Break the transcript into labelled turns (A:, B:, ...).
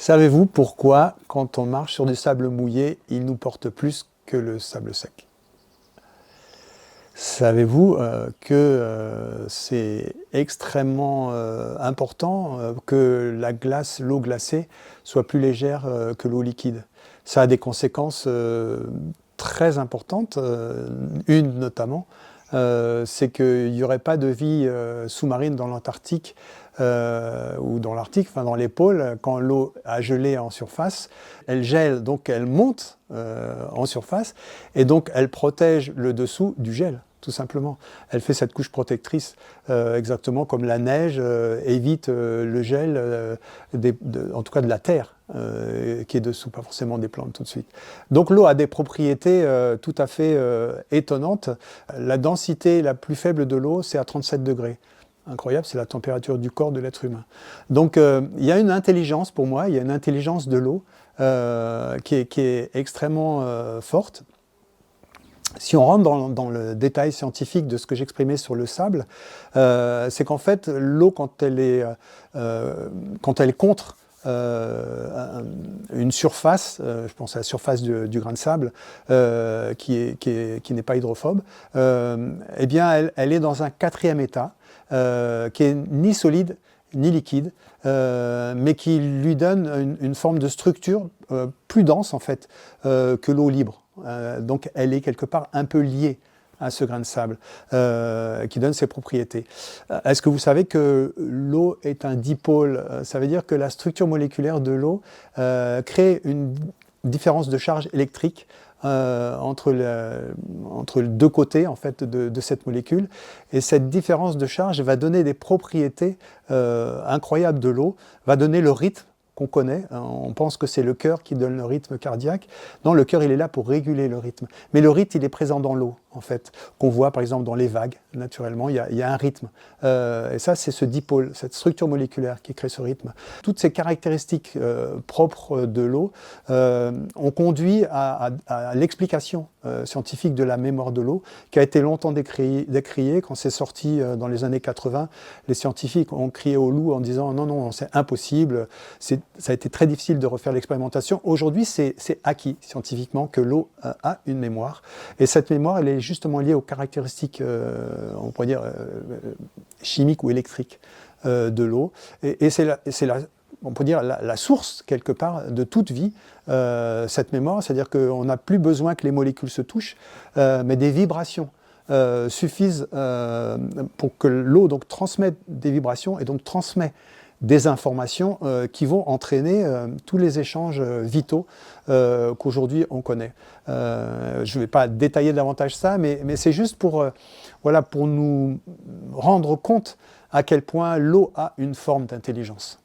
A: Savez-vous pourquoi, quand on marche sur du sable mouillé, il nous porte plus que le sable sec? Savez-vous que c'est extrêmement important que la glace, l'eau glacée, soit plus légère que l'eau liquide? Ça a des conséquences très importantes. Une notamment, c'est qu'il n'y aurait pas de vie sous-marine dans l'Antarctique ou dans l'Arctique, enfin dans les pôles, quand l'eau a gelé en surface, elle gèle, donc elle monte en surface, et donc elle protège le dessous du gel, tout simplement. Elle fait cette couche protectrice, exactement comme la neige évite le gel, en tout cas de la terre qui est dessous, pas forcément des plantes tout de suite. Donc l'eau a des propriétés tout à fait étonnantes. La densité la plus faible de l'eau, c'est à 37 degrés. Incroyable, c'est la température du corps de l'être humain. Donc il y a une intelligence, pour moi, il y a une intelligence de l'eau qui est extrêmement forte. Si on rentre dans le détail scientifique de ce que j'exprimais sur le sable, c'est qu'en fait, l'eau, quand elle est contre une surface, je pense à la surface du grain de sable, qui n'est pas hydrophobe, eh bien, elle est dans un quatrième état, qui est ni solide ni liquide, mais qui lui donne une forme de structure plus dense, en fait, que l'eau libre. Donc elle est quelque part un peu liée à ce grain de sable qui donne ses propriétés. Est-ce que vous savez que l'eau est un dipôle? Ça veut dire que la structure moléculaire de l'eau crée une différence de charge électrique entre les deux côtés en fait, de cette molécule. Et cette différence de charge va donner des propriétés incroyables de l'eau, va donner le rythme qu'on connaît. On pense que c'est le cœur qui donne le rythme cardiaque. Non, le cœur, il est là pour réguler le rythme. Mais le rythme, il est présent dans l'eau, en fait, qu'on voit par exemple dans les vagues, naturellement. Il y a un rythme. Et ça, c'est ce dipôle, cette structure moléculaire qui crée ce rythme. Toutes ces caractéristiques propres de l'eau ont conduit à l'explication scientifique de la mémoire de l'eau, qui a été longtemps décriée. Quand c'est sorti dans les années 80, les scientifiques ont crié au loup en disant « Non, non, c'est impossible ». Ça a été très difficile de refaire l'expérimentation. Aujourd'hui, c'est acquis scientifiquement que l'eau a une mémoire. Et cette mémoire, elle est justement liée aux caractéristiques, on pourrait dire, chimiques ou électriques de l'eau. Et c'est on peut dire la source, quelque part, de toute vie, cette mémoire. C'est-à-dire qu'on n'a plus besoin que les molécules se touchent, mais des vibrations suffisent pour que l'eau donc transmette des vibrations et donc transmet des informations qui vont entraîner tous les échanges vitaux qu'aujourd'hui on connaît. Je ne vais pas détailler davantage ça, mais c'est juste pour nous rendre compte à quel point l'eau a une forme d'intelligence.